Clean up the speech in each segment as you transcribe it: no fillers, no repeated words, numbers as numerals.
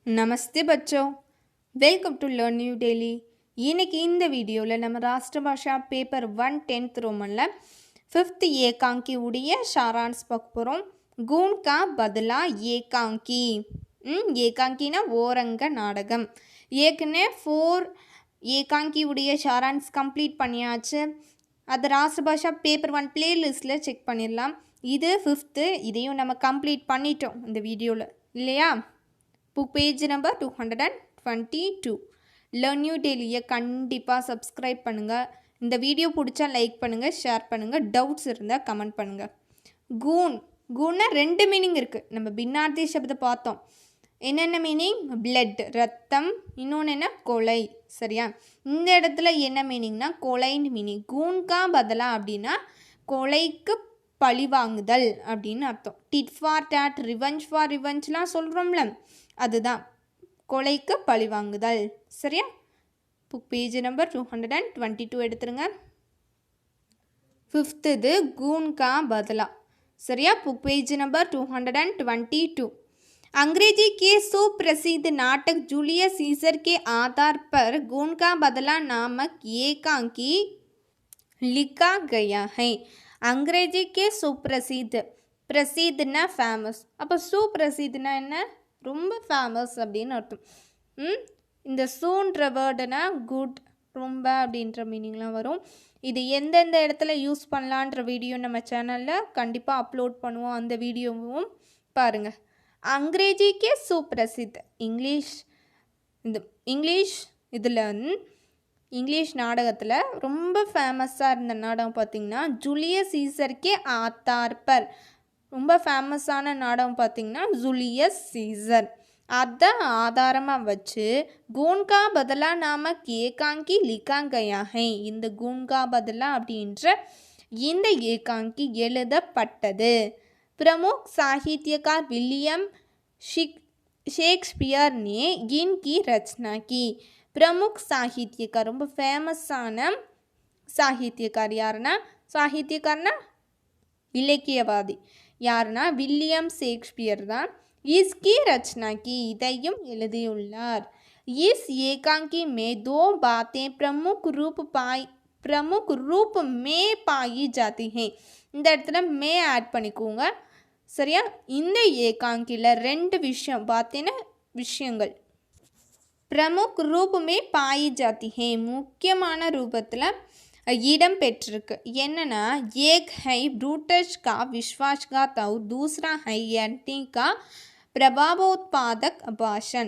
नमस्ते बच्चों, welcome to learn new daily. இன்னைக்கு இந்த வீடியோவில் நம்ம ராஷ்டிர பாஷா பேப்பர் 1 10th ரோமனில் 5th ஏகாங்கி உடைய சாரான்ஸ் பார்க்க போகிறோம்। கூன் கா பதிலா ஏகாங்கி। ஏகாங்கினா ஓரங்க நாடகம்। ஏற்கனவே 4 ஏகாங்கி உடைய சாரான்ஸ் கம்ப்ளீட் பண்ணியாச்சு। அது ராஷ்டிர பாஷா பேப்பர் 1 பிளேலிஸ்ட்டில் செக் பண்ணிடலாம்। இது 5th, இதையும் நம்ம கம்ப்ளீட் பண்ணிட்டோம் இந்த வீடியோவில் இல்லையா। Book page number 222 learn new டெய்லியை கண்டிப்பாக சப்ஸ்கிரைப் பண்ணுங்கள்। இந்த வீடியோ பிடிச்சா லைக் பண்ணுங்கள், ஷேர் பண்ணுங்கள், டவுட்ஸ் இருந்தால் கமெண்ட் பண்ணுங்கள்। கூன்னா 2 மீனிங் இருக்குது। நம்ம பின்னார்த்தி சப்தத்தை பார்த்தோம்। என்னென்ன மீனிங்? பிளட் ரத்தம், இன்னொன்று என்ன கொலை, சரியா। இந்த இடத்துல என்ன மீனிங்னா கொலைன்னு மீனிங்। கூன்கா பதிலா அப்படின்னா கொலைக்கு பழிவாங்குதல் அப்படின்னு அர்த்தம்। Tit for tat, revenge for ரிவெஞ்ச்லாம் சொல்கிறோம்ல, அதுதான் கொலைக்கு பழிவாங்குதல், சரியா। புக் பேஜ் நம்பர் 222 எடுத்துருங்க। 5th இது கூன் கா बदला, சரியா। Book page number 222। अंग्रेजी के सुप्रसिद्ध नाटक जूलियस सीजर के आधार पर गुण का बदला नामक एकांकी लिखा गया है। अंग्रेजी के सुप्रसिद्ध, प्रसिद्धना फेमस, அப்போ சுப்ரசித்னா என்ன? ரொம்ப ஃபேமஸ் அப்படின்னு அர்த்தம்। இந்த சூன்ற வேர்டுனா குட், ரொம்ப அப்படின்ற மீனிங்லாம் வரும்। இது எந்தெந்த இடத்துல யூஸ் பண்ணலான்ற வீடியோ நம்ம சேனலில் கண்டிப்பாக அப்லோட் பண்ணுவோம், அந்த வீடியோவும் பாருங்கள்। அங்கிரேஜிக்கே சுப்ரசித், இங்கிலீஷ் இதில் இங்கிலீஷ் நாடகத்தில் ரொம்ப ஃபேமஸாக இருந்த நாடகம் பார்த்திங்கன்னா ஜூலியஸ் சீசர்க்கே ஆதார் பர், ரொம்ப ஃபேமஸான நாடகம் பார்த்திங்கன்னா ஜூலியஸ் சீசர், அதை ஆதாரமாக வச்சு கூன்கா பதிலா நாமக் ஏகாங்கி லிखा गया है। இந்த கூன்கா பதிலா அப்படின்ற இந்த ஏகாங்கி எழுதப்பட்டது। प्रमुख साहित्यकार विलियम शेक्सपियर ने इनकी रचना की। प्रमुख साहित्यकार, ரொம்ப ஃபேமஸான சாகித்யக்கார் யாருன்னா, சாகித்யக்காரனா இலக்கியவாதி யாருன்னா வில்லியம் ஷேக்ஸ்பியர் தான்। इसकी रचना की, இதையும் எழுதியுள்ளார்। इस एकांकी में 2 बातें प्रमुख रूप में पाई जाती हैं। இந்த இடத்துல மே ஆட் பண்ணிக்கோங்க, சரியா। இந்த ஏகாங்கியில் 2 விஷயம் பார்த்தீங்கன்னா விஷயங்கள் பிரமுக் ரூபமே பாயி ஜாத்தி ஹே, முக்கியமான ரூபத்தில் இடம் பெற்றிருக்கு। என்னன்னா एक है ब्रूटस का विश्वासघात और दूसरा है एंटी का प्रभावोत्पादक भाषण।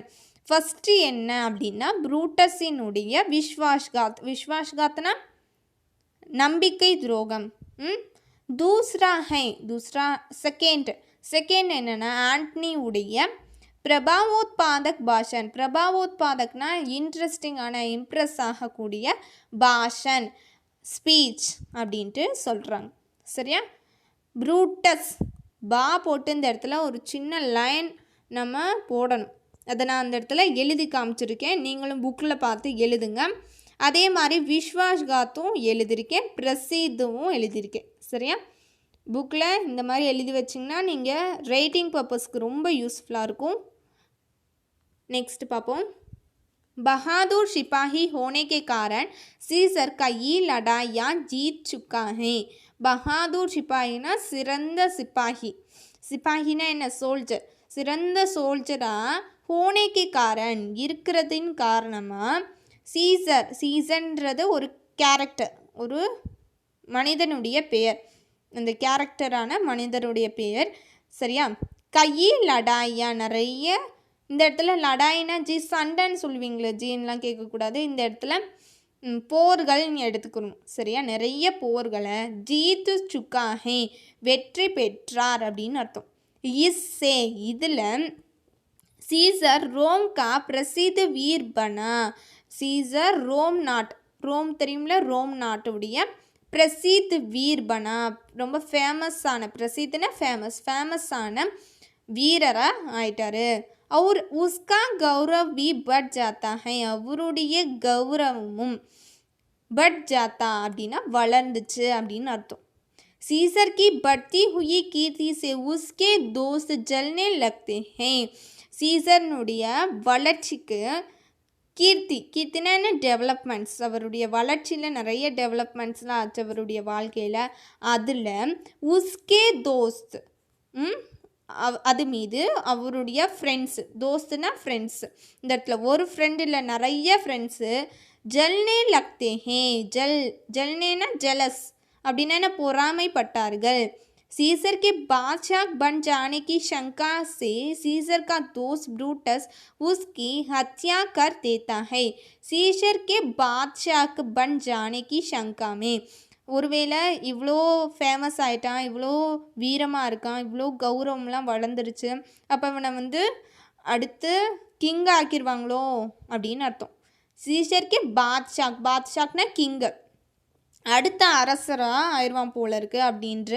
ஃபஸ்ட்டு என்ன அப்படின்னா ப்ரூட்டஸினுடைய விஸ்வாஸ்காத்னா நம்பிக்கை துரோகம்। தூஸ்ரா ஹை, செகண்ட் என்னென்னா ஆண்டனி உடைய பிரபாவோத்பாதக் பாஷன்। பிரபாவோத்பாதக்னா இன்ட்ரெஸ்டிங்கான, இம்ப்ரெஸ் ஆகக்கூடிய பாஷன், ஸ்பீச் அப்படின்ட்டு சொல்கிறாங்க, சரியா। ப்ரூட்டஸ் பா போட்டு இந்த இடத்துல ஒரு சின்ன லைன் நம்ம போடணும், அதை நான் அந்த இடத்துல எழுதி காமிச்சிருக்கேன், நீங்களும் புக்கில் பார்த்து எழுதுங்க। அதே மாதிரி விஸ்வாஸ்காத்தும் எழுதியிருக்கேன், பிரசித்தும் எழுதியிருக்கேன், சரியா। புக்கில் இந்த மாதிரி எழுதி வச்சிங்கன்னா நீங்கள் ரைட்டிங் பர்பஸ்க்கு ரொம்ப யூஸ்ஃபுல்லாக இருக்கும்। नेक्स्ट पापों। बहादुर सिपाही होने के कारण सीजर कई लड़ाइयाँ जीत चुका है। बहादुर सिपाही ना सिरंद सिपाही, सिपाही ना என்ன சோல்ஜர், சிறந்த சோல்ஜரா होने के कारण இருக்கிறதின் காரணமாக சீசர்ன்றது ஒரு கேரக்டர், ஒரு மனிதனுடைய பெயர், அந்த கேரக்டரான மனிதனுடைய பெயர், சரியா। கை லடாயா, நிறைய இந்த இடத்துல லடாயினா சண்டைன்னு சொல்லுவீங்களே, ஜீன்லாம் கேட்கக்கூடாது, இந்த இடத்துல போர்கள் எடுத்துக்கணும், சரியா। நிறைய போர்களை ஜீத்து சுக்காஹே, வெற்றி பெற்றார் அப்படின்னு அர்த்தம்। இஸ்ஸே இதில் சீசர் ரோம் கா பிரசித்த வீர் பனா, சீசர் ரோம் தெரியும்ல, ரோம் நாட்டுடைய பிரசித் வீர் பனா, ரொம்ப ஃபேமஸான, பிரசித்துனா ஃபேமஸான வீரராக ஆயிட்டாரு। और उसका गौरव भी बढ़ जाता है, அவருடைய கௌரவமும் बढ़ जाता அப்படின்னா வளர்ந்துச்சு அப்படின்னு அர்த்தம்। सीजर की बढ़ती हुई कीर्ति से उसके दोस्त जलने लगते हैं। சீசர்னுடைய வளர்ச்சிக்கு கீர்த்தினா என்ன, டெவலப்மெண்ட்ஸ், அவருடைய வளர்ச்சியில் நிறைய டெவலப்மெண்ட்ஸ்லாம் ஆச்சு அவருடைய வாழ்க்கையில். அதில் உஸ்கே தோஸ்த் அது மீது அவருடைய ஃப்ரெண்ட்ஸு, தோஸ்துனா ஃப்ரெண்ட்ஸு, இந்த இடத்துல ஒரு ஃப்ரெண்டு இல்லை நிறைய ஃப்ரெண்ட்ஸு ஜல்னே லக்தே ஹே, ஜல்னேனா ஜெலஸ் அப்படின்னா என்ன, பொறாமைப்பட்டார்கள். सीजर के बादशाह बन जाने की शंका से सीजर का दोस्त ब्रूटस उसकी हत्या कर देता है. सीजर के बादशाह बन जाने की शंका में, ஒருவேளை இவ்வளோ ஃபேமஸ் ஆகிட்டான், இவ்வளோ வீரமாக இருக்கான், இவ்வளோ கௌரவம்லாம் வளர்ந்துருச்சு, அப்போ அவனை அடுத்து கிங் ஆக்கிடுவாங்களோ அப்படின்னு அர்த்தம். சீசர்க்கே பாத்ஷாக்னா கிங்கு, அடுத்த அரசராக ஆயிடுவான் போல இருக்குது அப்படின்ற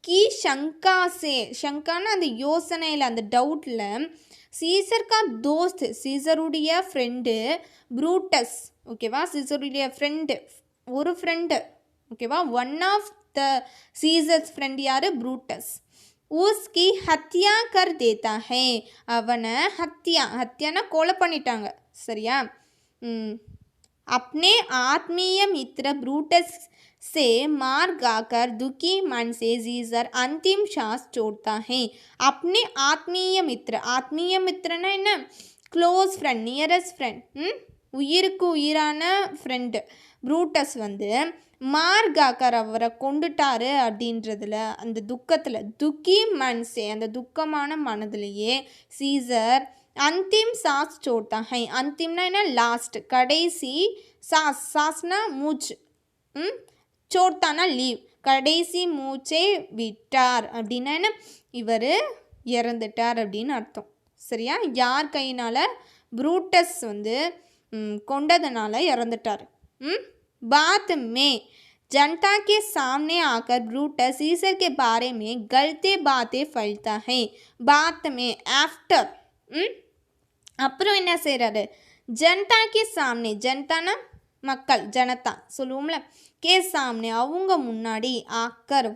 கி ஷங்கானா அந்த யோசனையில், அந்த டவுட்டில் சீசர்க்கா தோஸ்த், சீசருடைய ஃப்ரெண்டு ப்ரூட்டஸ், ஓகேவா, சீசருடைய ஃப்ரெண்டு, ஒரு ஃப்ரெண்டு, ஓகேவா, one of the Caesar's friend யார், ப்ரூட்டஸ். ஊஸ்கி ஹத்யா கர் தேத்தா ஹே, அவனை ஹத்யானா கொலை பண்ணிட்டாங்க, சரியா. अपने आत्मीय मित्र ब्रूटस से मार गाकर दुखी मन से सीजर अंतिम श्वास छोड़ता है. अपने आत्मीय मित्रना என்ன, க்ளோஸ் ஃப்ரெண்ட், நியரஸ்ட் ஃப்ரெண்ட், உயிருக்கு உயிரான ஃப்ரெண்டு ப்ரூட்டஸ் மார்காக்கர் அவரை கொண்டுட்டாரு அப்படின்றதுல, அந்த துக்கத்தில், துக்கி மன்சே அந்த துக்கமான மனதிலேயே சீசர் अंतिम सांस छोड़ता है. अंतिमना என்ன, லாஸ்ட், கடைசி, சாஸ்னா மூச்சு, சோட்டானா லீவ், கடைசி மூச்சை விட்டார் அப்படின்னா என்ன, இவர் இறந்துட்டார் அப்படின்னு அர்த்தம், சரியா. யார் கையினால், ப்ரூட்டஸ் கொண்டதுனால இறந்துட்டார். बात में जनता के सामने आकर ब्रूटस सीजर के बारे में गलत बातें फैलाता है. बात में आफ्टर, அப்புறம் என்ன செய்கிறாரு, ஜனதாக்கு சாம்னே, ஜனதானா மக்கள், ஜனதா சொல்லுவோம்ல, கே சாம்னே அவங்க முன்னாடி ஆக்கர்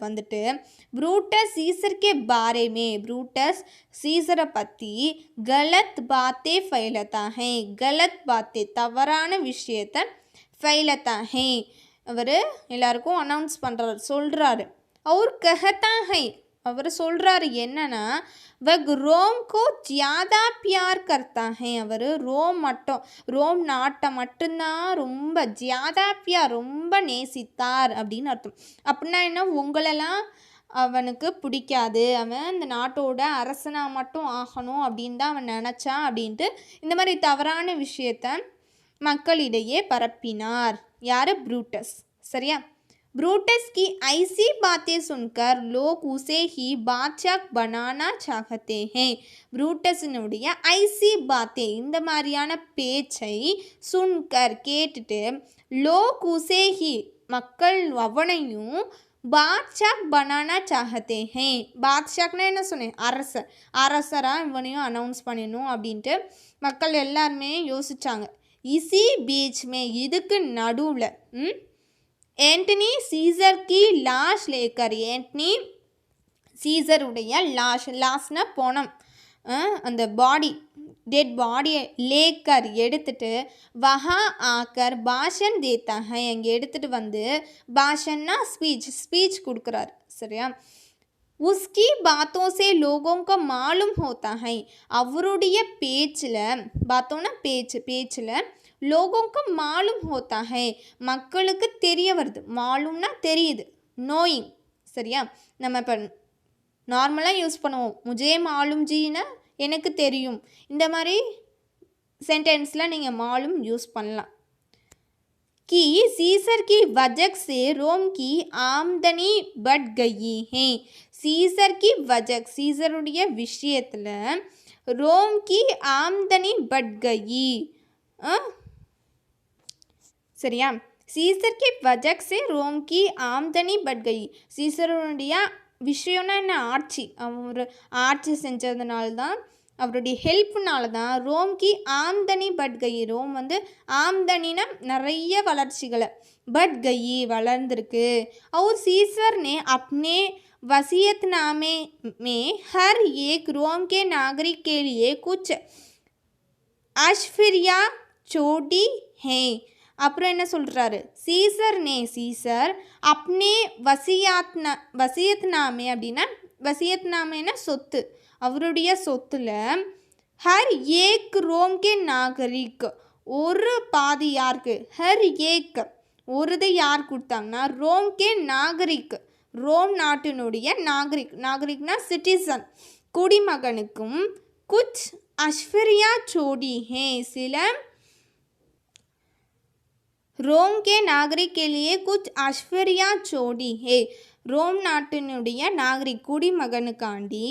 ப்ரூட்டஸ் சீசர்க்கே பாரேமே, ப்ரூட்டஸ் சீசரை பற்றி கலத் பாத்தே ஃபைலத்தா ஹே, கலத் பாத்தே தவறான விஷயத்தை ஃபைலத்தா ஹே, அவர் எல்லாருக்கும் அனௌன்ஸ் பண்ணுறாரு, சொல்கிறாரு. அவர் கஹத்தா ஹை, அவர் சொல்கிறாரு என்னன்னா, வக் ரோம் கோ ஜியாதா பியார் கர்த்தா ஹே, அவர் ரோம் நாட்டை மட்டும்தான் ரொம்ப ஜியாதா பியார், ரொம்ப நேசித்தார் அப்படின்னு அர்த்தம். அப்படின்னா என்ன, உங்களெல்லாம் அவனுக்கு பிடிக்காது, அவன் இந்த நாட்டோட அரசனாக மட்டும் ஆகணும் அப்படின்னு தான் அவன் நினச்சான் அப்படின்ட்டு இந்த மாதிரி தவறான விஷயத்த மக்களிடையே பரப்பினார். யார், ப்ரூட்டஸ், சரியா. ब्रूटस की ऐसी बातें सुनकर लोग उसे ही बादशाह बनाना चाहते हैं. ब्रूटஸினுடைய ஐசி பாத்தே, இந்த மாதிரியான பேச்சை சுன்கர் கேட்டுட்டு, லோக் உசே ஹி மக்கள் அவனையும் பாத்ஷாக் பனானா சாகத்தே ஹே, பாத்ஷாக்னா என்ன சொன்னேன், அரசராக இவனையும் அனௌன்ஸ் பண்ணிடணும் அப்படின்ட்டு மக்கள் எல்லாருமே யோசித்தாங்க. இசி பீச்மே, இதுக்கு நடுவில் एंटनी सीजर की लाश लेकर, एंटनी सीजरुடைய லாஷ்னா போனம், அந்த பாடி, டெட் பாடியை லேக்கர் எடுத்துட்டு, வஹா ஆக்கர் பாஷன் தேத்தா ஹை, அங்கே எடுத்துகிட்டு பாஷன்னா ஸ்பீச் கொடுக்குறாரு, சரியா. உஸ்கி பாத்தோं से लोगों को मालूम होता है, அவருடைய பேச்சில், பாத்தோன்னா பேச்சில் லோகோக்கு மாலும் ஹோத்தா ஹே, மக்களுக்கு தெரிய வருது, மாலும்னா தெரியுது, நோயிங், சரியா. நம்ம இப்போ நார்மலாக யூஸ் பண்ணுவோம், முஜே மாலும் ஜீனா எனக்கு தெரியும், இந்த மாதிரி சென்டென்ஸில் நீங்கள் மாலும் யூஸ் பண்ணலாம். कि सीजर की वजह से रोम की आमदनी बढ़ गई है. सीजर की वजह, सीजरुடைய விஷயத்தில் रोम की आमदनी बढ़ गई, சரியா. Caesar Ki வஜக் say Rome Ki ஆம்தனி but கை, சீசருடைய விஷயம்னா என்ன, ஆட்சி, அவர் ஆட்சி செஞ்சதுனால தான், அவருடைய ஹெல்ப்னால தான் Rome Ki ஆம்தனி but guy, Rome ஆம்தனினா நிறைய வளர்ச்சிகளை, பட் கை வளர்ந்துருக்கு. அவர் சீசர் நே அப்னே वसीयतनामे में हर एक रोम के नागरिक के लिए कुछ अश्फिरिया चोटी है. அப்புறம் என்ன சொல்கிறாரு, சீசர் அப்னே வசியத்னாமே அப்படின்னா வசியத்னாமேனா சொத்து, அவருடைய சொத்துல ஹர் ஏக் ரோம் கே நாகரிக் ஒரு பாதி யாருக்கு, ஹர் ஏக் ஒருதை யார் கொடுத்தாங்கன்னா ரோம் கே நாகரிக் ரோம் நாட்டினுடைய நாகரிக்னா சிட்டிசன் குடிமகனுக்கும் குச் அஷ்ஃபரியா சோடி ஹே சில ரோம் கே நாகரிக் के लिए कुछ அஷ்ஃபரியா சோடி ஹே ரோம் நாட்டினுடைய குடிமகனுக்காண்டி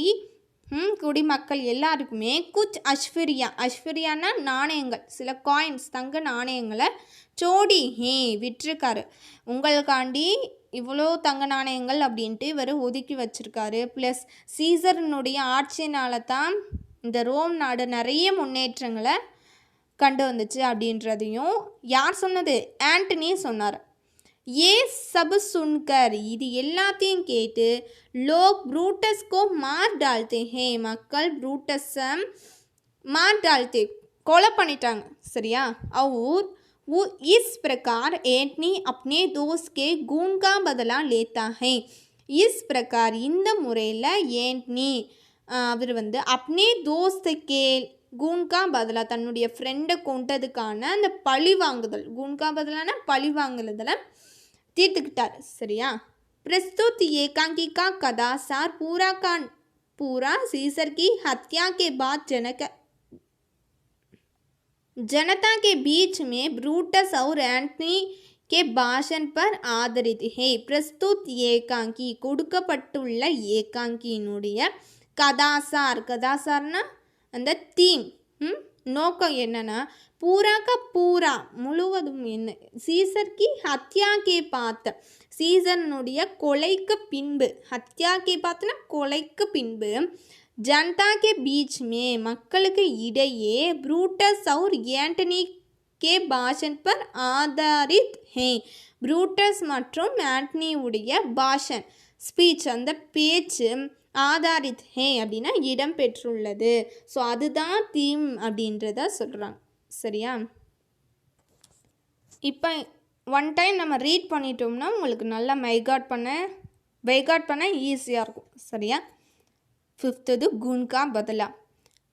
குடிமக்கள் எல்லாருக்குமே குச் அஷ்ஃபரியானா நாணயங்கள், சில காயின்ஸ் தங்க நாணயங்களை சோடி ஹே விட்டிருக்காரு. உங்களுக்காண்டி இவ்வளோ தங்க நாணயங்கள் அப்படின்ட்டு இவர் ஒதுக்கி வச்சுருக்காரு. ப்ளஸ் சீசர்னுடைய ஆட்சியினால தான் இந்த ரோம் நாடு நிறைய முன்னேற்றங்களை கண்டு வந்துச்சு அப்படின்றதையும் யார் சொன்னது, ஆண்டனி சொன்னார். ஏ சப் சுன்கர் இது எல்லாத்தையும் கேட்டு லோக் ப்ரூட்டஸ்கோ மார் டால்தே ஹே மக்கள் ப்ரூட்டஸை மார் டால்தே கொலை பண்ணிட்டாங்க. சரியா. और वो इस प्रकार एंटनी अपने दोस्त के गुण का बदला लेता है. इस प्रकार இந்த முறையில் ஏன்ட்னி அவர் अपने दोस्त के गुणका बदला தன்னுடைய ஃப்ரெண்டை கொண்டதுக்கான அந்த பழி வாங்குதல், गुणका बदलाना பழி வாங்குதல தீர்த்துக்கிட்டார். சரியா. प्रस्तुत एकांकी का कदासार पूरा सीसर की हत्या के बाद जनता के बीच में ब्रूटस और एंटनी के भाषण पर आधारित है. प्रस्तुत एकांकी கொடுக்கப்பட்டுள்ள ஏகாங்கியினுடைய கதாசார்னா அந்த தீம் நோக்கம் என்னன்னா பூரா முழுவதும் என்ன சீசர் கி ஹத்யா கே பாத் சீசனுடைய கொலைக்கு பின்பு ஹத்யா கே பாத்னா கொலைக்கு பின்பு ஜனதா கே பீச் மே மக்களுக்கு இடையே ப்ரூட்டஸ் और एंटनी के भाषण पर आधारित है. ப்ரூட்டஸ் மற்றும் ஆண்டனியுடைய பாஷன் ஸ்பீச் அந்த பேச்சு ஆதாரித் ஹே அப்படின்னா இடம் பெற்றுள்ளது. ஸோ அதுதான் தீம் அப்படின்றத சொல்கிறாங்க. சரியா. இப்போ ஒன் டைம் நம்ம ரீட் பண்ணிட்டோம்னா உங்களுக்கு நல்லா மைகாட் பண்ண ஈஸியாக இருக்கும். சரியா. ஃபிஃப்த்து गुण बदला.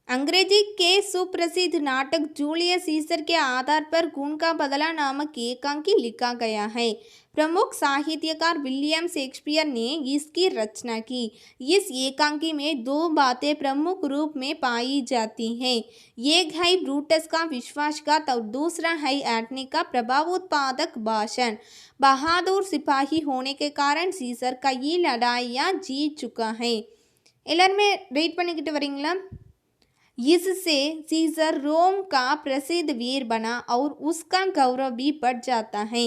अंग्रेजी के सुप्रसिद्ध नाटक जूलियस सीसर के आधार पर गुण का बदला नामक एकांकी लिखा गया है. प्रमुख साहित्यकार विलियम शेक्सपियर ने इसकी रचना की. इस एकांकी में दो बातें प्रमुख रूप में पाई जाती हैं. एक है ब्रूटस का विश्वासघात और दूसरा है एंटनी का प्रभावोत्पादक भाषण. बहादुर सिपाही होने के कारण सीसर कई लड़ाइयाँ जीत चुका है. எல்லாருமே வெயிட் பண்ணிக்கிட்டு வரீங்களா. इससे सीसर रोम का प्रसिद्ध वीर बना और उसका गौरव भी बढ़ जाता है.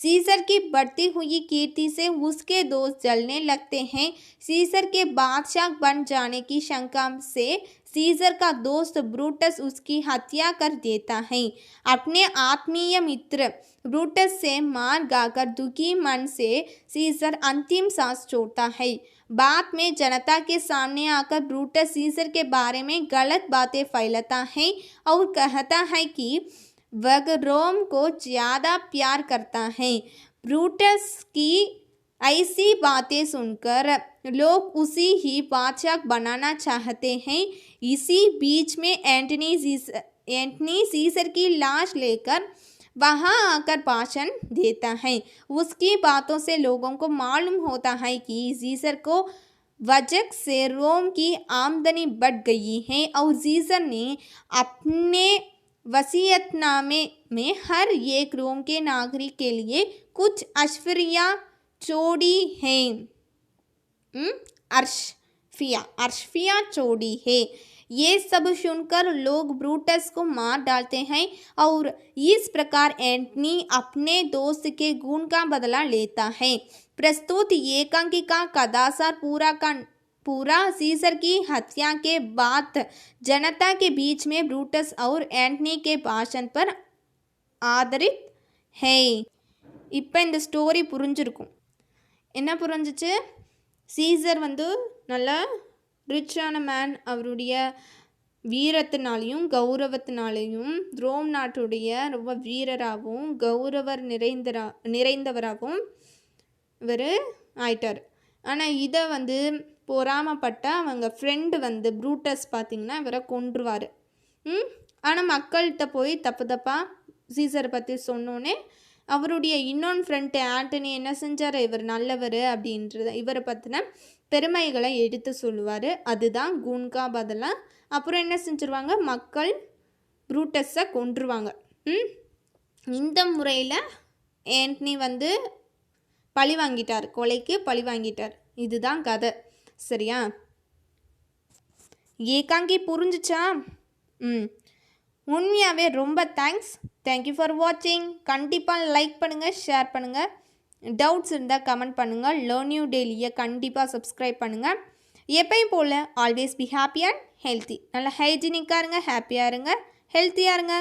सीसर की बढ़ती हुई कीर्ति से उसके दोस्त जलने लगते हैं. सीसर के बादशाह बन जाने की शंका से सीसर का दोस्त ब्रूटस उसकी हत्या कर देता है. अपने आत्मीय मित्र ब्रूटस से मार गाकर दुखी मन से सीसर अंतिम सांस छोड़ता है. बाद में जनता के सामने आकर ब्रूटस सीसर के बारे में गलत बातें फैलाता है और कहता है कि वह रोम को ज़्यादा प्यार करता है. ब्रूटस की ऐसी बातें सुनकर लोग उसी ही बादशाह बनाना चाहते हैं. इसी बीच में एंटनी सीसर की लाश लेकर वहाँ आकर भाषण देता है. उसकी बातों से लोगों को मालूम होता है कि सीसर को वजह से रोम की आमदनी बढ़ गई है और सीसर ने अपने वसीयतनामे में हर एक रोम के नागरिक के लिए कुछ अश्फरिया चोड़ी है. अर्शफिया चोड़ी है. ये सब सुनकर लोग ब्रूटस को मार डालते हैं और इस प्रकार एंटनी अपने दोस्त के गुण का बदला लेता है. प्रस्तुत एकांकी का कदासार पूरा सीसर की हत्या के बाद जनता के बीच में ब्रूटस और एंटनी के भाषण पर आधारित है. இப்போ இந்த ஸ்டோரி புரிஞ்சிருக்கும். என்ன புரிஞ்சிச்சு, சீசர் வந்து நல்ல ரிச்சான மேன். அவருடைய வீரத்தினாலையும் கௌரவத்தினாலையும் ரோம் நாட்டுடைய ரொம்ப வீரராகவும் கௌரவர் நிறைந்தவராகவும் இவர் ஆயிட்டார். ஆனால் இதை வந்து பொறாமப்பட்ட அவங்க ஃப்ரெண்டு வந்து ப்ரூட்டஸ் பார்த்திங்கன்னா இவரை கொன்றுவார். ஆனால் மக்கள்கிட்ட போய் தப்பு தப்பாக சீசரை பற்றி சொன்னோன்னே அவருடைய இன்னொன்று ஃப்ரெண்டு ஆண்டனி என்ன செஞ்சார், இவர் நல்லவர் அப்படின்றத இவரை பற்றின பெருமைகளை எடுத்து சொல்லுவார். அதுதான் கூன்கா பதிலாக. அப்புறம் என்ன செஞ்சுருவாங்க, மக்கள் ப்ரூட்டஸை கொன்றுவாங்க. இந்த முறையில் ஆண்டனி வந்து பழி வாங்கிட்டார், கொலைக்கு பழி வாங்கிட்டார். இதுதான் கதை. சரியா? ஏகாங்கி புரிஞ்சிச்சா? உண்மையாகவே ரொம்ப தேங்க்யூ ஃபார் வாட்சிங். கண்டிப்பாக லைக் பண்ணுங்கள், ஷேர் பண்ணுங்கள். டவுட்ஸ் இருந்தால் கமெண்ட் பண்ணுங்கள். லேர்ன் நியூ டெய்லியை கண்டிப்பாக சப்ஸ்கிரைப் பண்ணுங்கள். எப்பயும் போல் always be happy and healthy. நல்லா ஹைஜீனிக்காக இருங்க, ஹாப்பியாக இருங்க, ஹெல்த்தியாக இருங்க.